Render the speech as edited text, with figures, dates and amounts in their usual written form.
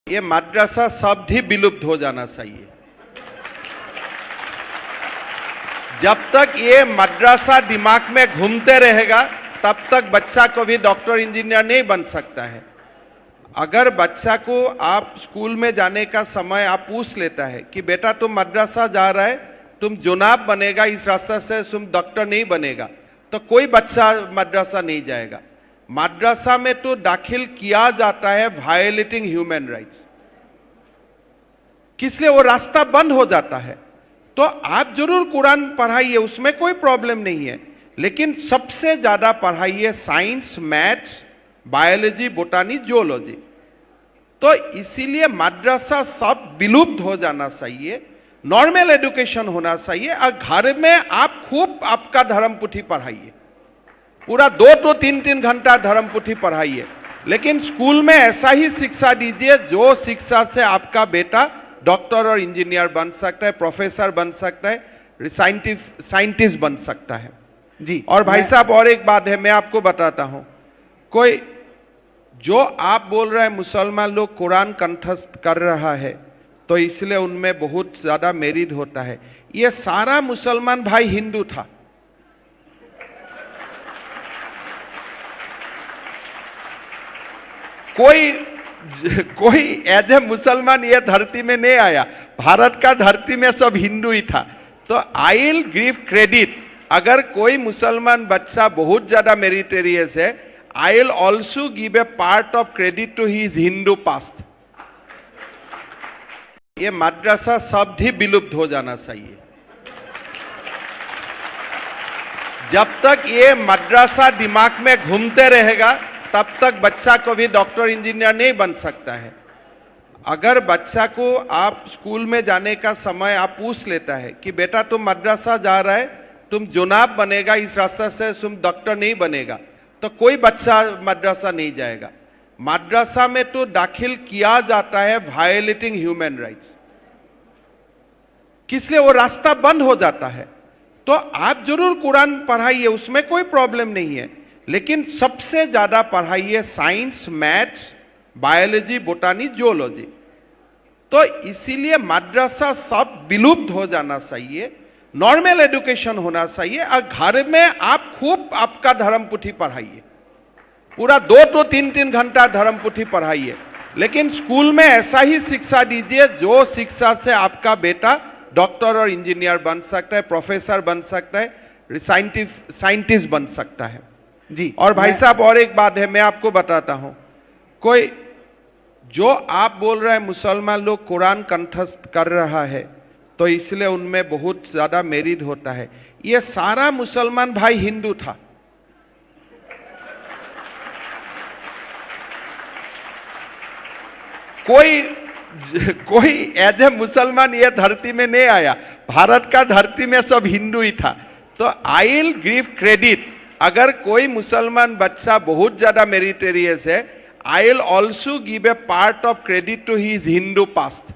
ये मद्रासा शब्द ही विलुप्त हो जाना चाहिए। जब तक ये मद्रासा दिमाग में घूमते रहेगा तब तक बच्चा को भी डॉक्टर इंजीनियर नहीं बन सकता है। अगर बच्चा को आप स्कूल में जाने का समय आप पूछ लेता है कि बेटा तुम मद्रासा जा रहा है, तुम जुनाब बनेगा, इस रास्ते से तुम डॉक्टर नहीं बनेगा, तो कोई बच्चा मद्रासा नहीं जाएगा। मद्रासा में तो दाखिल किया जाता है वायलेटिंग ह्यूमन राइट्स, किसलिए वो रास्ता बंद हो जाता है। तो आप जरूर कुरान पढ़ाइए, उसमें कोई प्रॉब्लम नहीं है, लेकिन सबसे ज्यादा पढ़ाइए साइंस, मैथ्स, बायोलॉजी, बोटानी, जियोलॉजी। तो इसीलिए मद्रासा सब विलुप्त हो जाना चाहिए, नॉर्मल एजुकेशन होना चाहिए। और घर में आप खूब आपका धर्म पुथी पढ़ाइए, पूरा 2 to 3 घंटा धर्म पुथी पढ़ाइए, लेकिन स्कूल में ऐसा ही शिक्षा दीजिए जो शिक्षा से आपका बेटा डॉक्टर और इंजीनियर बन सकता है, प्रोफेसर बन सकता है, साइंटिस्ट बन सकता है जी। और भाई साहब और एक बात है, मैं आपको बताता हूं, कोई जो आप बोल रहे हैं मुसलमान लोग कुरान कंठस्थ कर रहा है तो इसलिए उनमें बहुत ज्यादा मेरिट होता है, ये सारा मुसलमान भाई हिंदू था। कोई एज ए मुसलमान ये धरती में नहीं आया, भारत का धरती में सब हिंदू ही था। तो आई विल गिव क्रेडिट, अगर कोई मुसलमान बच्चा बहुत ज्यादा मेरिटेरियस है, I will also give a part of credit to his Hindu past. ये मद्रासा शब्द ही विलुप्त हो जाना चाहिए। जब तक ये मद्रासा दिमाग में घूमते रहेगा तब तक बच्चा को भी डॉक्टर इंजीनियर नहीं बन सकता है। अगर बच्चा को आप स्कूल में जाने का समय आप पूछ लेता है कि बेटा तुम मद्रासा जा रहा है, तुम जुनाब बनेगा, इस रास्ते से तुम डॉक्टर नहीं बनेगा, तो कोई बच्चा मद्रासा नहीं जाएगा। मद्रासा में तो दाखिल किया जाता है वायलेटिंग ह्यूमन राइट्स, किसलिए वो रास्ता बंद हो जाता है। तो आप जरूर कुरान पढ़ाइए, उसमें कोई प्रॉब्लम नहीं है, लेकिन सबसे ज्यादा पढ़ाइए साइंस, मैथ्स, बायोलॉजी, बोटानी, जियोलॉजी। तो इसीलिए मद्रासा सब विलुप्त हो जाना चाहिए, नॉर्मल एजुकेशन होना चाहिए। और घर में आप खूब आपका धर्म पुथी पढ़ाइए, पूरा 2 to 3 घंटा धर्म पुथी पढ़ाइए, लेकिन स्कूल में ऐसा ही शिक्षा दीजिए जो शिक्षा से आपका बेटा डॉक्टर और इंजीनियर बन सकता है, प्रोफेसर बन सकता है, साइंटिस्ट बन सकता है जी। और भाई साहब और एक बात है, मैं आपको बताता हूं, कोई जो आप बोल रहे हैं मुसलमान लोग कुरान कंठस्थ कर रहा है तो इसलिए उनमें बहुत ज्यादा मेरिट होता है, ये सारा मुसलमान भाई हिंदू था। कोई एज ए मुसलमान ये धरती में नहीं आया, भारत का धरती में सब हिंदू ही था। तो आई विल गिव क्रेडिट, अगर कोई मुसलमान बच्चा बहुत ज्यादा मेरिटेरियस है, I will also give a part of credit to his Hindu past.